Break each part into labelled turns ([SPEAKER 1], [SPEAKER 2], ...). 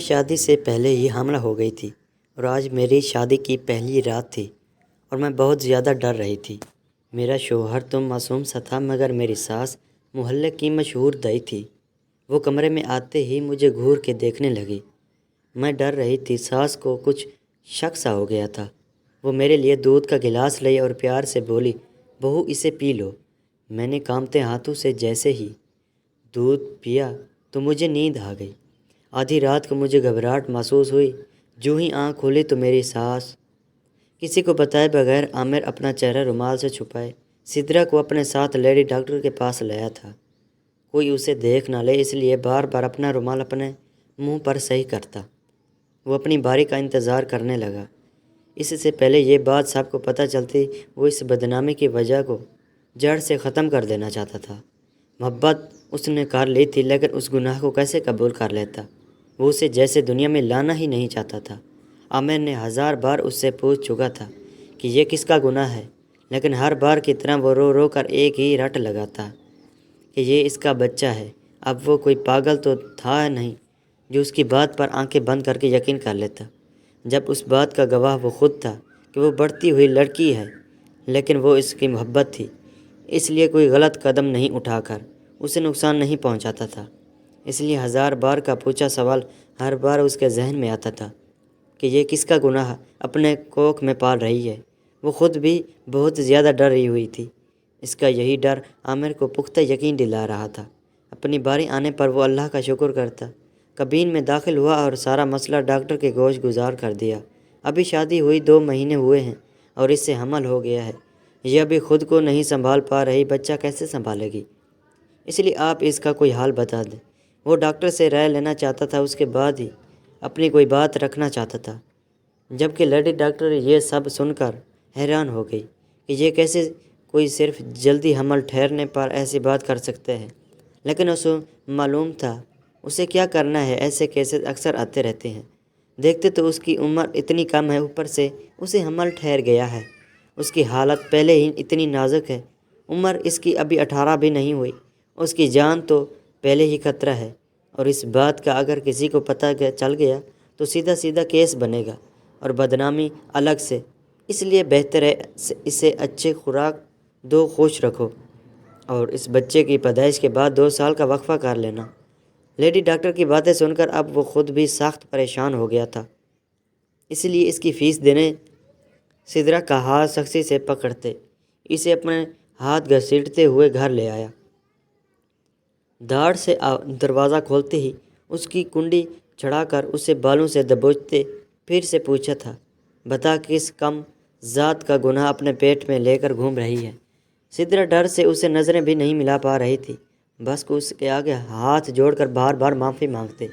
[SPEAKER 1] شادی سے پہلے ہی حاملہ ہو گئی تھی اور آج میری شادی کی پہلی رات تھی اور میں بہت زیادہ ڈر رہی تھی۔ میرا شوہر تو معصوم سا تھا مگر میری ساس محلے کی مشہور دائی تھی۔ وہ کمرے میں آتے ہی مجھے گھور کے دیکھنے لگی۔ میں ڈر رہی تھی، ساس کو کچھ شک سا ہو گیا تھا۔ وہ میرے لیے دودھ کا گلاس لائی اور پیار سے بولی، بہو اسے پی لو۔ میں نے کانپتے ہاتھوں سے جیسے ہی دودھ پیا تو مجھے نیند آ گئی۔ آدھی رات کو مجھے گھبراہٹ محسوس ہوئی۔ جو ہی آنکھ کھولی تو میری ساس کسی کو بتائے بغیر عامر اپنا چہرہ رومال سے چھپائے سدرا کو اپنے ساتھ لیڈی ڈاکٹر کے پاس لایا تھا۔ کوئی اسے دیکھ نہ لے اس لیے بار بار اپنا رومال اپنے منہ پر صحیح کرتا۔ وہ اپنی باری کا انتظار کرنے لگا۔ اس سے پہلے یہ بات سب کو پتہ چلتی وہ اس بدنامی کی وجہ کو جڑ سے ختم کر دینا چاہتا تھا۔ محبت اس نے کر لی تھی لیکن اس گناہ کو کیسے قبول کر لیتا؟ وہ اسے جیسے دنیا میں لانا ہی نہیں چاہتا تھا۔ عامر نے 1000 بار اس سے پوچھ چکا تھا کہ یہ کس کا گناہ ہے، لیکن ہر بار کی طرح وہ رو رو کر ایک ہی رٹ لگاتا کہ یہ اس کا بچہ ہے۔ اب وہ کوئی پاگل تو تھا نہیں جو اس کی بات پر آنکھیں بند کر کے یقین کر لیتا، جب اس بات کا گواہ وہ خود تھا کہ وہ بڑھتی ہوئی لڑکی ہے لیکن وہ اس کی محبت تھی، اس لیے کوئی غلط قدم نہیں اٹھا کر اسے نقصان نہیں پہنچاتا تھا۔ اس لیے 1000 بار کا پوچھا سوال ہر بار اس کے ذہن میں آتا تھا کہ یہ کس کا گناہ اپنے کوکھ میں پال رہی ہے۔ وہ خود بھی بہت زیادہ ڈر رہی ہوئی تھی۔ اس کا یہی ڈر عامر کو پختہ یقین دلا رہا تھا۔ اپنی باری آنے پر وہ اللہ کا شکر کرتا، کابین میں داخل ہوا اور سارا مسئلہ ڈاکٹر کے گوش گزار کر دیا۔ ابھی شادی ہوئی 2 مہینے ہوئے ہیں اور اس سے حمل ہو گیا ہے۔ یہ ابھی خود کو نہیں سنبھال پا رہی، بچہ کیسے سنبھالے گی؟ اس لیے آپ اس کا کوئی حال بتا دیں۔ وہ ڈاکٹر سے رائے لینا چاہتا تھا، اس کے بعد ہی اپنی کوئی بات رکھنا چاہتا تھا، جبکہ لیڈی ڈاکٹر یہ سب سن کر حیران ہو گئی کہ یہ کیسے کوئی صرف جلدی حمل ٹھہرنے پر ایسی بات کر سکتے ہیں۔ لیکن اسے معلوم تھا اسے کیا کرنا ہے۔ ایسے کیسز اکثر آتے رہتے ہیں۔ دیکھتے تو اس کی عمر اتنی کم ہے، اوپر سے اسے حمل ٹھہر گیا ہے۔ اس کی حالت پہلے ہی اتنی نازک ہے، عمر اس کی ابھی 18 بھی نہیں ہوئی۔ اس کی جان تو پہلے ہی خطرہ ہے، اور اس بات کا اگر کسی کو پتہ چل گیا تو سیدھا سیدھا کیس بنے گا اور بدنامی الگ سے۔ اس لیے بہتر ہے اسے اچھے خوراک دو، خوش رکھو اور اس بچے کی پیدائش کے بعد 2 سال کا وقفہ کر لینا۔ لیڈی ڈاکٹر کی باتیں سن کر اب وہ خود بھی سخت پریشان ہو گیا تھا، اس لیے اس کی فیس دینے سدرا کا ہاتھ سختی سے پکڑتے اسے اپنے ہاتھ گھسیٹتے ہوئے گھر لے آیا۔ دھاڑ سے دروازہ کھولتے ہی اس کی کنڈی چڑھا کر اسے بالوں سے دبوچتے پھر سے پوچھا تھا، بتا کس کم ذات کا گناہ اپنے پیٹ میں لے کر گھوم رہی ہے؟ سدرا ڈر سے اسے نظریں بھی نہیں ملا پا رہی تھی، بس کو اس کے آگے ہاتھ جوڑ کر بار بار معافی مانگتے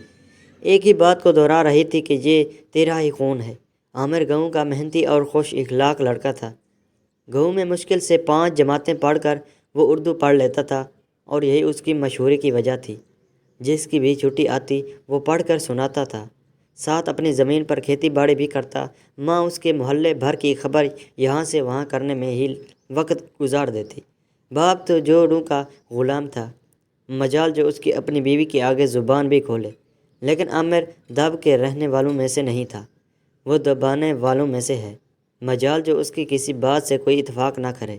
[SPEAKER 1] ایک ہی بات کو دہرا رہی تھی کہ یہ تیرا ہی خون ہے۔ عامر گاؤں کا محنتی اور خوش اخلاق لڑکا تھا۔ گاؤں میں مشکل سے 5 جماعتیں پڑھ کر وہ اردو پڑھ لیتا تھا اور یہی اس کی مشہوری کی وجہ تھی۔ جس کی بھی چھٹی آتی وہ پڑھ کر سناتا تھا، ساتھ اپنی زمین پر کھیتی باڑی بھی کرتا۔ ماں اس کے محلے بھر کی خبر یہاں سے وہاں کرنے میں ہی وقت گزار دیتی۔ باپ تو جوڑوں کا غلام تھا، مجال جو اس کی اپنی بیوی کے آگے زبان بھی کھولے۔ لیکن عامر دب کے رہنے والوں میں سے نہیں تھا، وہ دبانے والوں میں سے ہے، مجال جو اس کی کسی بات سے کوئی اتفاق نہ کرے۔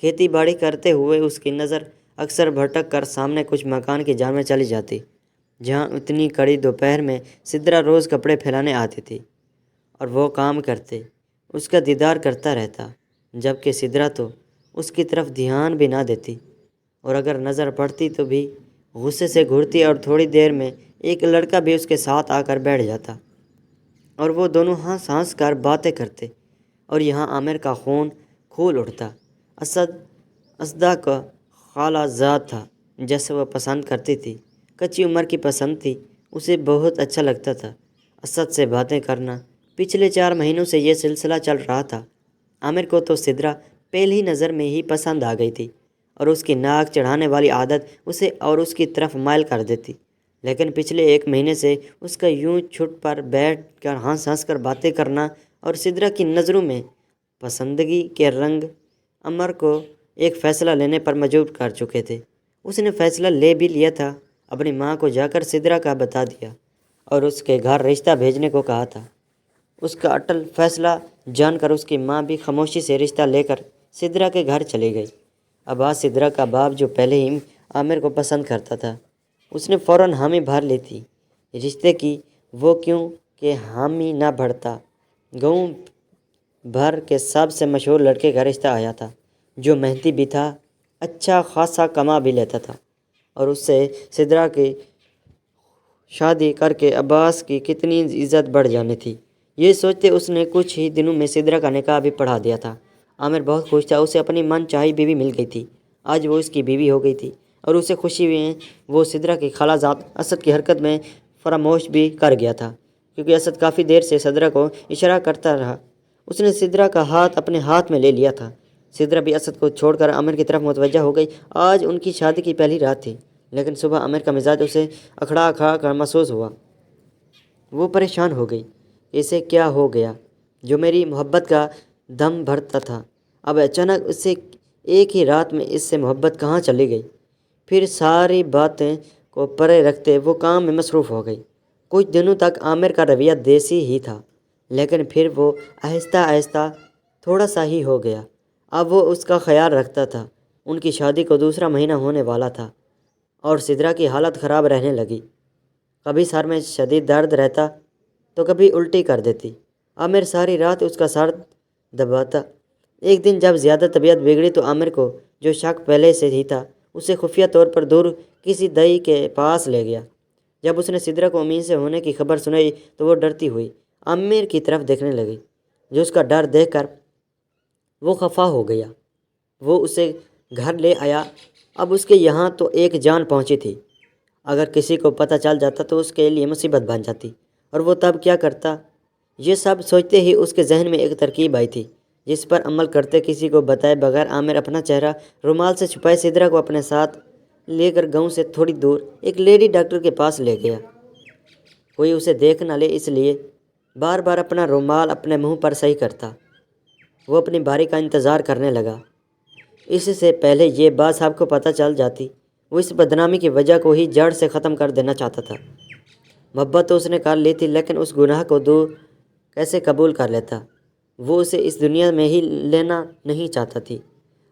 [SPEAKER 1] کھیتی باڑی کرتے ہوئے اس کی نظر اکثر بھٹک کر سامنے کچھ مکان کی جان میں چلی جاتی، جہاں اتنی کڑی دوپہر میں سدرا روز کپڑے پھیلانے آتی تھی اور وہ کام کرتے اس کا دیدار کرتا رہتا، جبکہ سدرا تو اس کی طرف دھیان بھی نہ دیتی، اور اگر نظر پڑتی تو بھی غصے سے گھورتی، اور تھوڑی دیر میں ایک لڑکا بھی اس کے ساتھ آ کر بیٹھ جاتا اور وہ دونوں ہنس ہنس کر باتیں کرتے، اور یہاں عامر کا خون کھول اٹھتا۔ اسدہ کا خالہ زاد تھا جیسے وہ پسند کرتی تھی، کچی عمر کی پسند تھی، اسے بہت اچھا لگتا تھا اسد سے باتیں کرنا۔ پچھلے 4 مہینوں سے یہ سلسلہ چل رہا تھا۔ عامر کو تو سدرا پہلی نظر میں ہی پسند آ گئی تھی اور اس کی ناک چڑھانے والی عادت اسے اور اس کی طرف مائل کر دیتی، لیکن پچھلے 1 مہینے سے اس کا یوں چھت پر بیٹھ کر ہنس ہنس کر باتیں کرنا اور سدرا کی نظروں میں پسندگی کے رنگ عامر کو ایک فیصلہ لینے پر مجبور کر چکے تھے۔ اس نے فیصلہ لے بھی لیا تھا، اپنی ماں کو جا کر سدرا کا بتا دیا اور اس کے گھر رشتہ بھیجنے کو کہا تھا۔ اس کا اٹل فیصلہ جان کر اس کی ماں بھی خاموشی سے رشتہ لے کر سدرا کے گھر چلی گئی۔ عباس سدرا کا باپ جو پہلے ہی عامر کو پسند کرتا تھا، اس نے فوراً حامی بھر لی تھی رشتے کی۔ وہ کیوں کہ حامی نہ بھرتا، گاؤں بھر کے سب سے مشہور لڑکے کا رشتہ آیا تھا، جو محنتی بھی تھا، اچھا خاصا کما بھی لیتا تھا، اور اس سے سدرا کی شادی کر کے عباس کی کتنی عزت بڑھ جانی تھی، یہ سوچتے اس نے کچھ ہی دنوں میں سدرا کا نکاح بھی پڑھا دیا تھا۔ عامر بہت خوش تھا، اسے اپنی من چاہی بیوی مل گئی تھی۔ آج وہ اس کی بیوی ہو گئی تھی، اور اسے خوشی میں وہ سدرا کی خالہ زاد اسد کی حرکت میں فراموش بھی کر گیا تھا، کیونکہ اسد کافی دیر سے سدرا کو اشارہ کرتا رہا۔ اس نے سدرا کا ہاتھ اپنے ہاتھ میں لے لیا تھا۔ سدرا بھی اسد کو چھوڑ کر عامر کی طرف متوجہ ہو گئی۔ آج ان کی شادی کی پہلی رات تھی، لیکن صبح عامر کا مزاج اسے اکھڑا اکھڑا کر محسوس ہوا۔ وہ پریشان ہو گئی، اسے کیا ہو گیا؟ جو میری محبت کا دم بھرتا تھا، اب اچانک اس سے ایک ہی رات میں اس سے محبت کہاں چلی گئی؟ پھر ساری باتیں کو پرے رکھتے وہ کام میں مصروف ہو گئی۔ کچھ دنوں تک عامر کا رویہ دیسی ہی تھا، لیکن پھر وہ آہستہ آہستہ تھوڑا سا ہی ہو گیا۔ اب وہ اس کا خیال رکھتا تھا۔ ان کی شادی کو دوسرا مہینہ ہونے والا تھا، اور سدرا کی حالت خراب رہنے لگی۔ کبھی سر میں شدید درد رہتا تو کبھی الٹی کر دیتی۔ عامر ساری رات اس کا سر دباتا۔ ایک دن جب زیادہ طبیعت بگڑی تو عامر کو، جو شک پہلے سے ہی تھا، اسے خفیہ طور پر دور کسی دئی کے پاس لے گیا۔ جب اس نے سدرا کو امین سے ہونے کی خبر سنائی تو وہ ڈرتی ہوئی عامر کی طرف دیکھنے لگی، جو اس کا ڈر دیکھ کر وہ خفا ہو گیا۔ وہ اسے گھر لے آیا۔ اب اس کے یہاں تو ایک جان پہنچی تھی، اگر کسی کو پتہ چل جاتا تو اس کے لیے مصیبت بن جاتی، اور وہ تب کیا کرتا؟ یہ سب سوچتے ہی اس کے ذہن میں ایک ترکیب آئی تھی، جس پر عمل کرتے کسی کو بتائے بغیر عامر اپنا چہرہ رومال سے چھپائے سدرا کو اپنے ساتھ لے کر گاؤں سے تھوڑی دور ایک لیڈی ڈاکٹر کے پاس لے گیا۔ کوئی اسے دیکھ نہ لے اس لیے بار بار اپنا رومال اپنے منہ پر صحیح کرتا۔ وہ اپنی باری کا انتظار کرنے لگا۔ اس سے پہلے یہ بات سب کو پتہ چل جاتی، وہ اس بدنامی کی وجہ کو ہی جڑ سے ختم کر دینا چاہتا تھا۔ محبت تو اس نے کر لی تھی، لیکن اس گناہ کو دور کیسے قبول کر لیتا؟ وہ اسے اس دنیا میں ہی لینا نہیں چاہتا تھی۔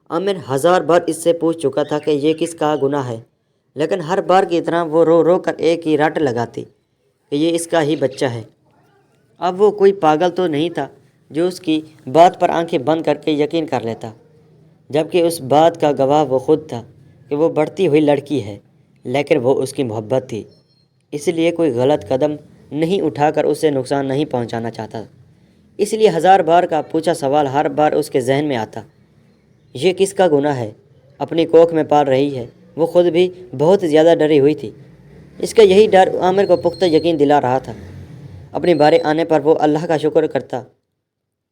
[SPEAKER 1] عامر ہزار بار اس سے پوچھ چکا تھا کہ یہ کس کا گناہ ہے، لیکن ہر بار کی طرح وہ رو رو کر ایک ہی رٹ لگاتی کہ یہ اس کا ہی بچہ ہے۔ اب وہ کوئی پاگل تو نہیں تھا جو اس کی بات پر آنکھیں بند کر کے یقین کر لیتا، جبکہ اس بات کا گواہ وہ خود تھا کہ وہ بڑھتی ہوئی لڑکی ہے، لیکن وہ اس کی محبت تھی، اس لیے کوئی غلط قدم نہیں اٹھا کر اسے نقصان نہیں پہنچانا چاہتا۔ اس لیے ہزار بار کا پوچھا سوال ہر بار اس کے ذہن میں آتا، یہ کس کا گناہ ہے؟ اپنی کوکھ میں پال رہی ہے۔ وہ خود بھی بہت زیادہ ڈری ہوئی تھی۔ اس کا یہی ڈر عامر کو پختہ یقین دلا رہا تھا۔ اپنی باری آنے پر وہ اللہ کا شکر کرتا۔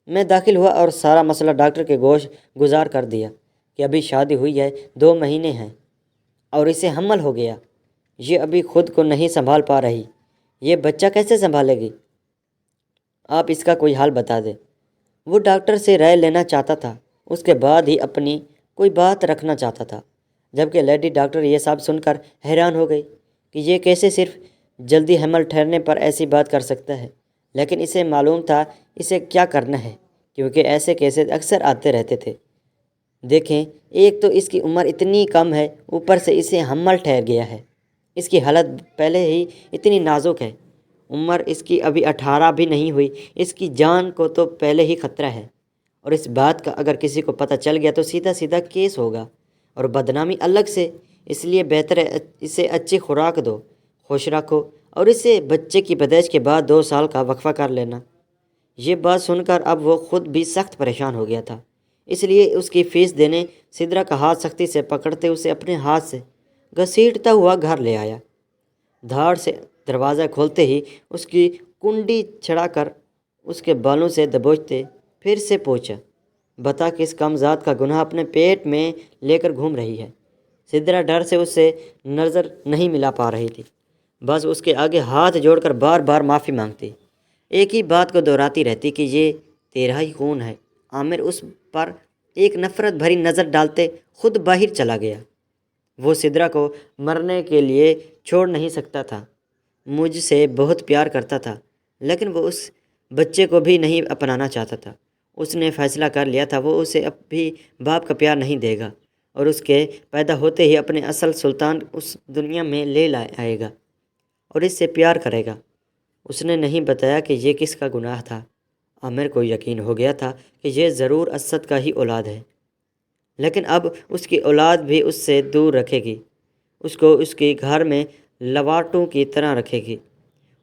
[SPEAKER 1] میں داخل ہوا اور سارا مسئلہ ڈاکٹر کے گوش گزار کر دیا کہ ابھی شادی ہوئی ہے، 2 مہینے ہیں، اور اسے حمل ہو گیا۔ یہ ابھی خود کو نہیں سنبھال پا رہی، یہ بچہ کیسے سنبھالے گی؟ آپ اس کا کوئی حال بتا دیں۔ وہ ڈاکٹر سے رائے لینا چاہتا تھا، اس کے بعد ہی اپنی کوئی بات رکھنا چاہتا تھا، جبکہ لیڈی ڈاکٹر یہ سب سن کر حیران ہو گئی کہ یہ کیسے صرف جلدی حمل ٹھہرنے پر ایسی بات کر سکتا ہے۔ لیکن اسے معلوم تھا اسے کیا کرنا ہے، کیونکہ ایسے کیسز اکثر آتے رہتے تھے۔ دیکھیں، ایک تو اس کی عمر اتنی کم ہے، اوپر سے اسے حمل ٹھہر گیا ہے۔ اس کی حالت پہلے ہی اتنی نازک ہے، عمر اس کی ابھی 18 بھی نہیں ہوئی، اس کی جان کو تو پہلے ہی خطرہ ہے، اور اس بات کا اگر کسی کو پتہ چل گیا تو سیدھا سیدھا کیس ہوگا اور بدنامی الگ سے۔ اس لیے بہتر ہے اسے اچھی خوراک دو، خوش رکھو، اور اسے بچے کی پیدائش کے بعد 2 سال کا وقفہ کر لینا۔ یہ بات سن کر اب وہ خود بھی سخت پریشان ہو گیا تھا، اس لیے اس کی فیس دینے سدرا کا ہاتھ سختی سے پکڑتے اسے اپنے ہاتھ سے گھسیٹتا ہوا گھر لے آیا۔ دھاڑ سے دروازہ کھولتے ہی اس کی کنڈی چھڑا کر اس کے بالوں سے دبوچتے پھر سے پوچھا، بتا کس کم ذات کا گناہ اپنے پیٹ میں لے کر گھوم رہی ہے؟ سدرا ڈر سے اس سے نظر نہیں ملا پا رہی تھی، بس اس کے آگے ہاتھ جوڑ کر بار بار معافی مانگتی، ایک ہی بات کو دہراتی رہتی کہ یہ تیرا ہی خون ہے۔ عامر اس پر ایک نفرت بھری نظر ڈالتے خود باہر چلا گیا۔ وہ سدرا کو مرنے کے لیے چھوڑ نہیں سکتا تھا، مجھ سے بہت پیار کرتا تھا، لیکن وہ اس بچے کو بھی نہیں اپنانا چاہتا تھا۔ اس نے فیصلہ کر لیا تھا وہ اسے اب بھی باپ کا پیار نہیں دے گا، اور اس کے پیدا ہوتے ہی اپنے اصل سلطان اس دنیا میں لے آئے گا اور اس سے پیار کرے گا۔ اس نے نہیں بتایا کہ یہ کس کا گناہ تھا۔ عامر کو یقین ہو گیا تھا کہ یہ ضرور اسد کا ہی اولاد ہے، لیکن اب اس کی اولاد بھی اس سے دور رکھے گی، اس کو اس کے گھر میں لواٹوں کی طرح رکھے گی۔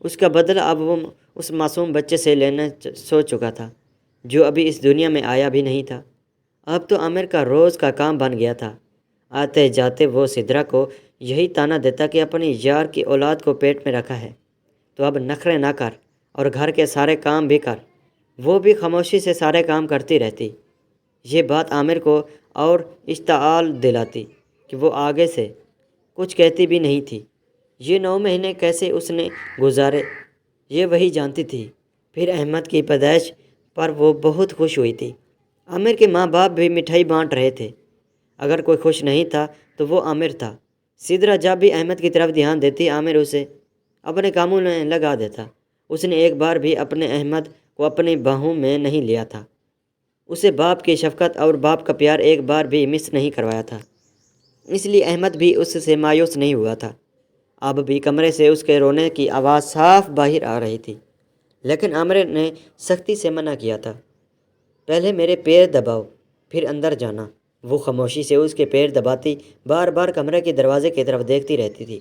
[SPEAKER 1] اس کا بدلہ اب وہ اس معصوم بچے سے لینا سوچ چکا تھا جو ابھی اس دنیا میں آیا بھی نہیں تھا۔ اب تو عامر کا روز کا کام بن گیا تھا۔ آتے جاتے وہ سدرا کو یہی طعنہ دیتا کہ اپنی یار کی اولاد کو پیٹ میں رکھا ہے تو اب نخرے نہ کر اور گھر کے سارے کام بھی کر۔ وہ بھی خاموشی سے سارے کام کرتی رہتی۔ یہ بات عامر کو اور اشتعال دلاتی کہ وہ آگے سے کچھ کہتی بھی نہیں تھی۔ یہ 9 مہینے کیسے اس نے گزارے یہ وہی جانتی تھی۔ پھر احمد کی پیدائش پر وہ بہت خوش ہوئی تھی۔ عامر کے ماں باپ بھی مٹھائی بانٹ رہے تھے۔ اگر کوئی خوش نہیں تھا تو وہ عامر تھا۔ سدرا جب بھی احمد کی طرف دھیان دیتی عامر اسے اپنے کاموں میں لگا دیتا۔ اس نے ایک بار بھی اپنے احمد کو اپنی باہوں میں نہیں لیا تھا۔ اسے باپ کی شفقت اور باپ کا پیار ایک بار بھی مس نہیں کروایا تھا، اس لیے احمد بھی اس سے مایوس نہیں ہوا تھا۔ اب بھی کمرے سے اس کے رونے کی آواز صاف باہر آ رہی تھی، لیکن عامر نے سختی سے منع کیا تھا۔ پہلے میرے پیر دباؤ پھر اندر جانا۔ وہ خاموشی سے اس کے پیر دباتی بار بار کمرے کے دروازے کی طرف دیکھتی رہتی تھی،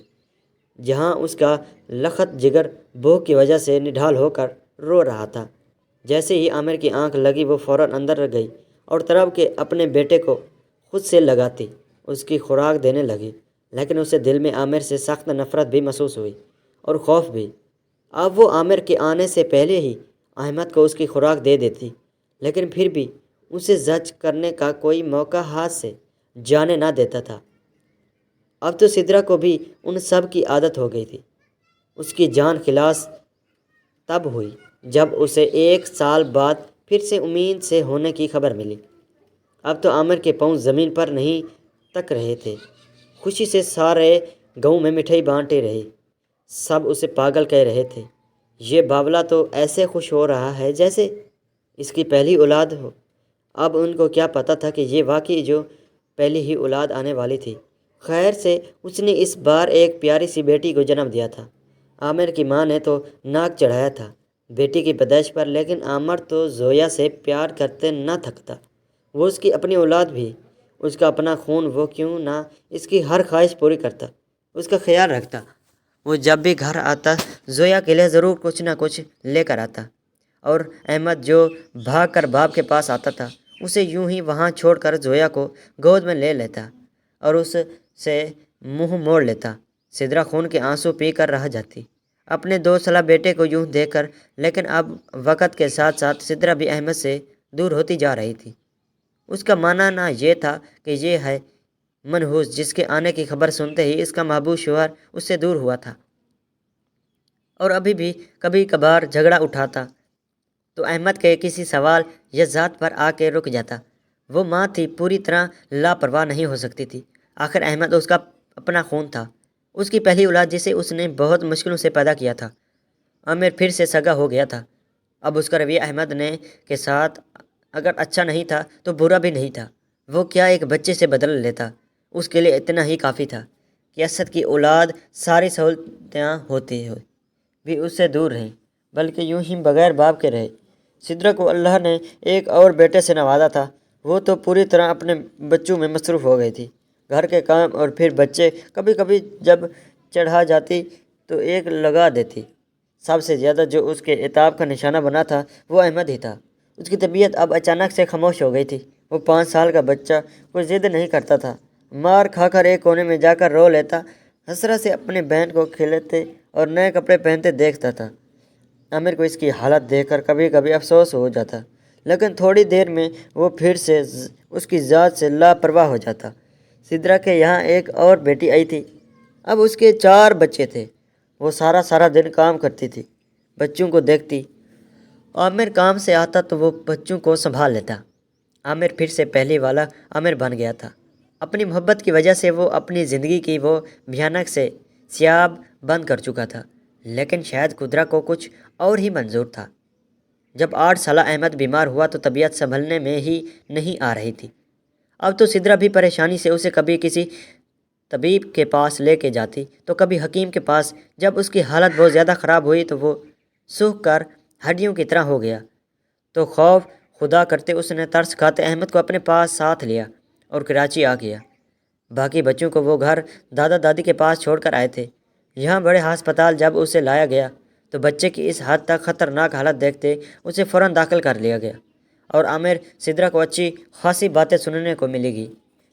[SPEAKER 1] جہاں اس کا لخت جگر بھوک کی وجہ سے نڈھال ہو کر رو رہا تھا۔ جیسے ہی عامر کی آنکھ لگی وہ فوراً اندر گئی اور تڑپ کے اپنے بیٹے کو خود سے لگاتی اس کی خوراک دینے لگی، لیکن اسے دل میں عامر سے سخت نفرت بھی محسوس ہوئی اور خوف بھی۔ اب وہ عامر کے آنے سے پہلے ہی احمد کو اس کی خوراک دے دیتی، لیکن پھر بھی اسے زج کرنے کا کوئی موقع ہاتھ سے جانے نہ دیتا تھا۔ اب تو سدرا کو بھی ان سب کی عادت ہو گئی تھی۔ اس کی جان خلاص تب ہوئی جب اسے 1 سال بعد پھر سے امید سے ہونے کی خبر ملی۔ اب تو عامر کے پاؤں زمین پر نہیں تک رہے تھے۔ خوشی سے سارے گاؤں میں مٹھائی بانٹے رہے، سب اسے پاگل کہہ رہے تھے۔ یہ باولا تو ایسے خوش ہو رہا ہے جیسے اس کی پہلی اولاد ہو۔ اب ان کو کیا پتہ تھا کہ یہ واقعی جو پہلی ہی اولاد آنے والی تھی۔ خیر سے اس نے اس بار ایک پیاری سی بیٹی کو جنم دیا تھا۔ عامر کی ماں نے تو ناک چڑھایا تھا بیٹی کی پیدائش پر، لیکن عامر تو زویا سے پیار کرتے نہ تھکتا۔ وہ اس کی اپنی اولاد بھی، اس کا اپنا خون، وہ کیوں نہ اس کی ہر خواہش پوری کرتا، اس کا خیال رکھتا۔ وہ جب بھی گھر آتا زویا کے لیے ضرور کچھ نہ کچھ لے کر آتا، اور احمد جو بھاگ کر باپ کے پاس آتا تھا اسے یوں ہی وہاں چھوڑ کر زویا کو گود میں لے لیتا اور اس سے منہ موڑ لیتا۔ سدرا خون کے آنسو پی کر رہ جاتی اپنے 2 سالہ بیٹے کو یوں دیکھ کر، لیکن اب وقت کے ساتھ ساتھ سدرا بھی احمد سے دور ہوتی جا رہی تھی۔ اس کا ماننا یہ تھا کہ یہ ہے منحوس جس کے آنے کی خبر سنتے ہی اس کا محبوب شوہر اس سے دور ہوا تھا، اور ابھی بھی کبھی کبھار جھگڑا اٹھاتا تو احمد کے کسی سوال یا ذات پر آ کے رک جاتا۔ وہ ماں تھی، پوری طرح لاپرواہ نہیں ہو سکتی تھی۔ آخر احمد اس کا اپنا خون تھا، اس کی پہلی اولاد جسے اس نے بہت مشکلوں سے پیدا کیا تھا۔ عامر پھر سے سگا ہو گیا تھا۔ اب اس کا رویہ احمد نے کے ساتھ اگر اچھا نہیں تھا تو برا بھی نہیں تھا۔ وہ کیا ایک بچے سے بدل لیتا، اس کے لیے اتنا ہی کافی تھا کہ اسد کی اولاد ساری سہولتیں ہوتی ہوئے بھی اس سے دور رہیں، بلکہ یوں ہی بغیر باپ کے رہے۔ سدرا کو اللہ نے ایک اور بیٹے سے نوازا تھا۔ وہ تو پوری طرح اپنے بچوں میں مصروف ہو گئی تھی، گھر کے کام اور پھر بچے۔ کبھی کبھی جب چڑھا جاتی تو ایک لگا دیتی۔ سب سے زیادہ جو اس کے عتاب کا نشانہ بنا تھا وہ احمد ہی تھا۔ اس کی طبیعت اب اچانک سے خاموش ہو گئی تھی۔ وہ 5 سال کا بچہ کوئی ضد نہیں کرتا تھا، مار کھا کر ایک کونے میں جا کر رو لیتا، حسرت سے اپنے بہن کو کھیلتے اور نئے کپڑے پہنتے دیکھتا تھا۔ عامر کو اس کی حالت دیکھ کر کبھی کبھی افسوس ہو جاتا، لیکن تھوڑی دیر میں وہ پھر سے اس کی ذات سے لاپرواہ ہو جاتا۔ سدرا کے یہاں ایک اور بیٹی آئی تھی، اب اس کے 4 بچے تھے۔ وہ سارا دن کام کرتی تھی، بچوں کو دیکھتی۔ عامر کام سے آتا تو وہ بچوں کو سنبھال لیتا۔ عامر پھر سے پہلے والا عامر بن گیا تھا۔ اپنی محبت کی وجہ سے وہ اپنی زندگی کی وہ بھیانک سے سیاب بند کر چکا تھا، لیکن شاید قدرت کو کچھ اور ہی منظور تھا۔ جب 8 سالہ احمد بیمار ہوا تو طبیعت سنبھلنے میں ہی نہیں آ رہی تھی۔ اب تو سدرا بھی پریشانی سے اسے کبھی کسی طبیب کے پاس لے کے جاتی تو کبھی حکیم کے پاس۔ جب اس کی حالت بہت زیادہ خراب ہوئی تو وہ سوکھ کر ہڈیوں کی طرح ہو گیا تو خوف خدا کرتے اس نے ترس کھاتے احمد کو اپنے پاس ساتھ لیا اور کراچی آ گیا۔ باقی بچوں کو وہ گھر دادا دادی کے پاس چھوڑ کر آئے تھے۔ یہاں بڑے ہسپتال جب اسے لایا گیا تو بچے کی اس حد تک خطرناک حالت دیکھتے اسے فوراً داخل کر لیا گیا اور عامر سدرا کو اچھی خاصی باتیں سننے کو ملے گی۔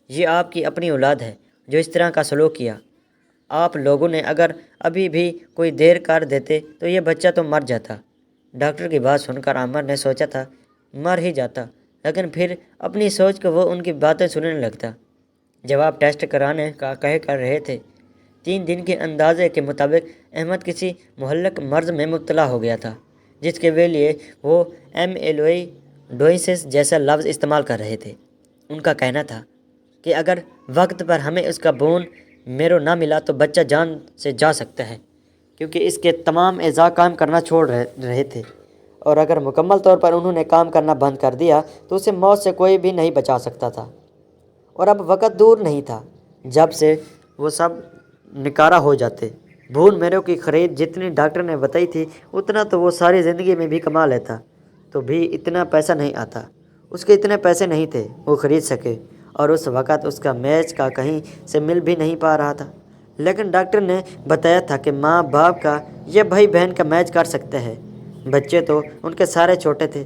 [SPEAKER 1] یہ آپ کی اپنی اولاد ہے جو اس طرح کا سلوک کیا۔ آپ لوگوں نے اگر ابھی بھی کوئی دیر کر دیتے تو یہ بچہ تو مر جاتا۔ ڈاکٹر کی بات سن کر عامر نے سوچا تھا مر ہی جاتا، لیکن پھر اپنی سوچ کو وہ ان کی باتیں سننے لگتا۔ جب آپ ٹیسٹ کرانے کا کہہ کر رہے تھے 3 دن کے اندازے کے مطابق احمد کسی مہلک مرض میں مبتلا ہو گیا تھا جس کے لیے وہ ڈوئسس جیسا لفظ استعمال کر رہے تھے۔ ان کا کہنا تھا کہ اگر وقت پر ہمیں اس کا بون میرو نہ ملا تو بچہ جان سے جا سکتا ہے، کیونکہ اس کے تمام اعضاء کام کرنا چھوڑ رہے تھے، اور اگر مکمل طور پر انہوں نے کام کرنا بند کر دیا تو اسے موت سے کوئی بھی نہیں بچا سکتا تھا۔ اور اب وقت دور نہیں تھا جب سے وہ سب نکارہ ہو جاتے۔ بھون میرو کی خرید جتنی ڈاکٹر نے بتائی تھی اتنا تو وہ ساری زندگی میں بھی کما لیتا، تو بھی اتنا پیسہ نہیں آتا۔ اس کے اتنے پیسے نہیں تھے وہ خرید سکے، اور اس وقت اس کا میچ کا کہیں سے مل بھی نہیں پا رہا تھا۔ لیکن ڈاکٹر نے بتایا تھا کہ ماں باپ کا یا بھائی بہن کا میچ کر سکتے ہیں۔ بچے تو ان کے سارے چھوٹے تھے،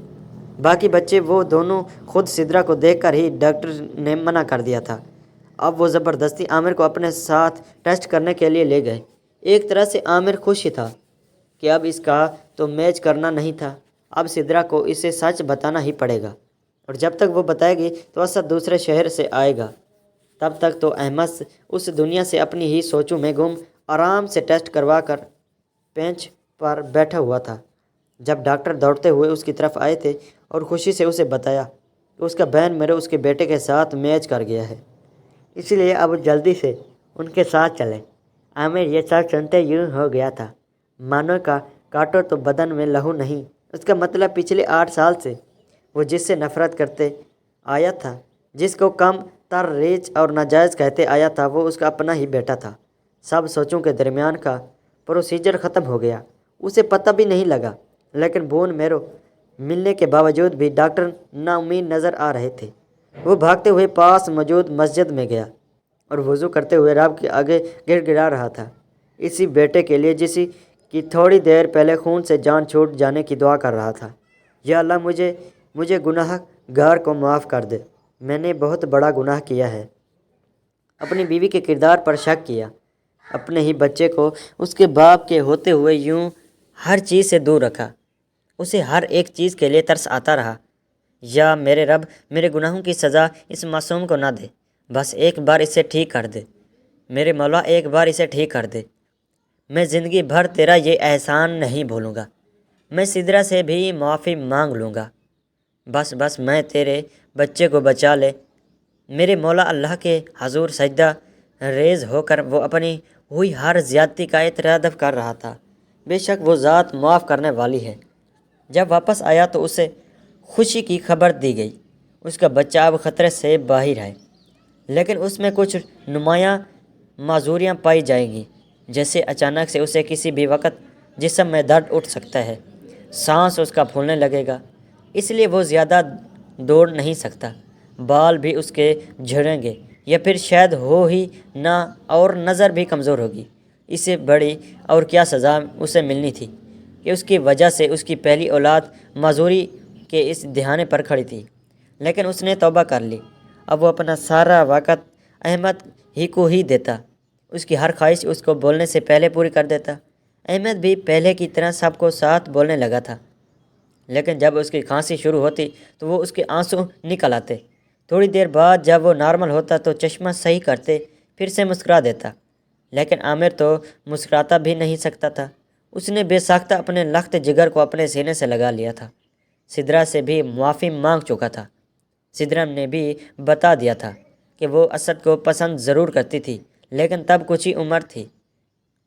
[SPEAKER 1] باقی بچے وہ دونوں خود سدرا کو دیکھ کر ہی ڈاکٹر نے منع کر دیا تھا۔ اب وہ زبردستی عامر کو اپنے ساتھ ٹیسٹ کرنے کے لیے لے گئے۔ ایک طرح سے عامر خوش ہی تھا کہ اب اس کا تو میچ کرنا نہیں تھا، اب سدرا کو اسے سچ بتانا ہی پڑے گا، اور جب تک وہ بتائے گی تو اسد دوسرے شہر سے آئے گا۔ تب تک تو احمد اس دنیا سے اپنی ہی سوچوں میں گم آرام سے ٹیسٹ کروا کر بینچ پر بیٹھا ہوا تھا، جب ڈاکٹر دوڑتے ہوئے اس کی طرف آئے تھے اور خوشی سے اسے بتایا کہ اس کا بہن میرے اس کے بیٹے کے ساتھ میچ کر گیا ہے، اس لیے اب جلدی سے ان کے ساتھ چلیں۔ عامر یہ سب سنتے یوں ہو گیا تھا مانو کا کاٹو تو بدن میں لہو نہیں۔ اس کا مطلب پچھلے 8 سال سے وہ جس سے نفرت کرتے آیا تھا، جس کو کم تر ریچ اور ناجائز کہتے آیا تھا، وہ اس کا اپنا ہی بیٹا تھا۔ سب سوچوں کے درمیان کا پروسیجر ختم ہو گیا، اسے پتہ بھی نہیں لگا، لیکن بون میرو ملنے کے باوجود بھی ڈاکٹر نا امید نظر آ رہے تھے۔ وہ بھاگتے ہوئے پاس موجود مسجد میں گیا اور وضو کرتے ہوئے رب کے آگے گڑ گڑا رہا تھا، اسی بیٹے کے لیے جس کی تھوڑی دیر پہلے خون سے جان چھوٹ جانے کی دعا کر رہا تھا۔ یا اللہ مجھے گناہ گار کو معاف کر دے، میں نے بہت بڑا گناہ کیا ہے۔ اپنی بیوی کے کردار پر شک کیا، اپنے ہی بچے کو اس کے باپ کے ہوتے ہوئے یوں ہر چیز سے دور رکھا، اسے ہر ایک چیز کے لیے ترس آتا رہا۔ یا میرے رب میرے گناہوں کی سزا اس معصوم کو نہ دے، بس ایک بار اسے ٹھیک کر دے، میرے مولا ایک بار اسے ٹھیک کر دے، میں زندگی بھر تیرا یہ احسان نہیں بھولوں گا، میں سدرا سے بھی معافی مانگ لوں گا، بس میں تیرے بچے کو بچا لے۔ میرے مولا اللہ کے حضور سجدہ ریز ہو کر وہ اپنی ہوئی ہر زیادتی کا اعتراف کر رہا تھا۔ بے شک وہ ذات معاف کرنے والی ہے۔ جب واپس آیا تو اسے خوشی کی خبر دی گئی، اس کا بچہ اب خطرے سے باہر ہے، لیکن اس میں کچھ نمایاں معذوریاں پائی جائیں گی، جیسے اچانک سے اسے کسی بھی وقت جسم میں درد اٹھ سکتا ہے، سانس اس کا پھولنے لگے گا، اس لیے وہ زیادہ دوڑ نہیں سکتا، بال بھی اس کے جھڑیں گے یا پھر شاید ہو ہی نہ، اور نظر بھی کمزور ہوگی۔ اس سے بڑی اور کیا سزا اسے ملنی تھی کہ اس کی وجہ سے اس کی پہلی اولاد معذوری کے اس دہانے پر کھڑی تھی، لیکن اس نے توبہ کر لی۔ اب وہ اپنا سارا وقت احمد ہی کو ہی دیتا، اس کی ہر خواہش اس کو بولنے سے پہلے پوری کر دیتا۔ احمد بھی پہلے کی طرح سب کو ساتھ بولنے لگا تھا، لیکن جب اس کی کھانسی شروع ہوتی تو وہ اس کے آنسو نکل آتے۔ تھوڑی دیر بعد جب وہ نارمل ہوتا تو چشمہ صحیح کرتے پھر سے مسکرا دیتا، لیکن عامر تو مسکراتا بھی نہیں سکتا تھا، اس نے بے ساختہ اپنے لخت جگر کو اپنے سینے سے لگا لیا تھا۔ سدرا سے بھی معافی مانگ چکا تھا، سدرا نے بھی بتا دیا تھا کہ وہ اسد کو پسند ضرور کرتی تھی، لیکن تب کچھ ہی عمر تھی،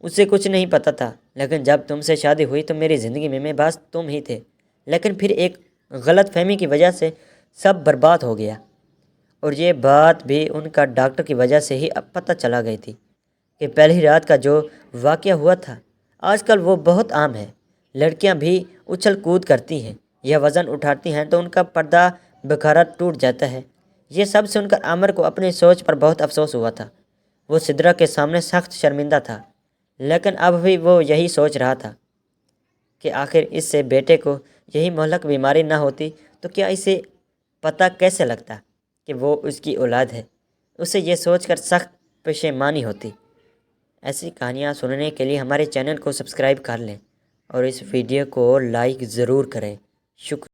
[SPEAKER 1] اسے کچھ نہیں پتہ تھا، لیکن جب تم سے شادی ہوئی تو میری زندگی میں بس تم ہی تھے، لیکن پھر ایک غلط فہمی کی وجہ سے سب برباد ہو گیا، اور یہ بات بھی ان کا ڈاکٹر کی وجہ سے ہی اب پتہ چلا گئی تھی کہ پہلی رات کا جو واقعہ ہوا تھا آج کل وہ بہت عام ہے۔ لڑکیاں بھی اچھل کود کرتی ہیں یا وزن اٹھاتی ہیں تو ان کا پردہ بخارات ٹوٹ جاتا ہے۔ یہ سب سے ان کا عامر کو اپنی سوچ پر بہت افسوس ہوا تھا۔ وہ سدرا کے سامنے سخت شرمندہ تھا، لیکن اب بھی وہ یہی سوچ رہا تھا کہ آخر اس سے بیٹے کو یہی مہلک بیماری نہ ہوتی تو کیا اسے پتہ کیسے لگتا کہ وہ اس کی اولاد ہے۔ اسے یہ سوچ کر سخت پشیمانی ہوتی۔ ایسی کہانیاں سننے کے لیے ہمارے چینل کو سبسکرائب کر لیں اور اس ویڈیو کو لائک ضرور کریں۔ شکریہ۔